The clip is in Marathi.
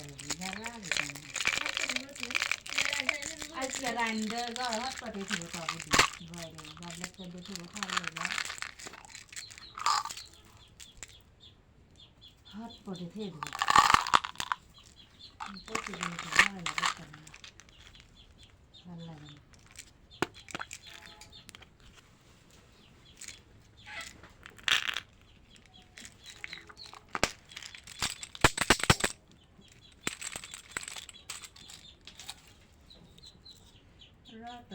झाला आजच्या रांड गावात पटे थोडं पाबुदी बरं गाबला कधी थोडं खाल्लं हात पटे थे पोटी खाल्ला रात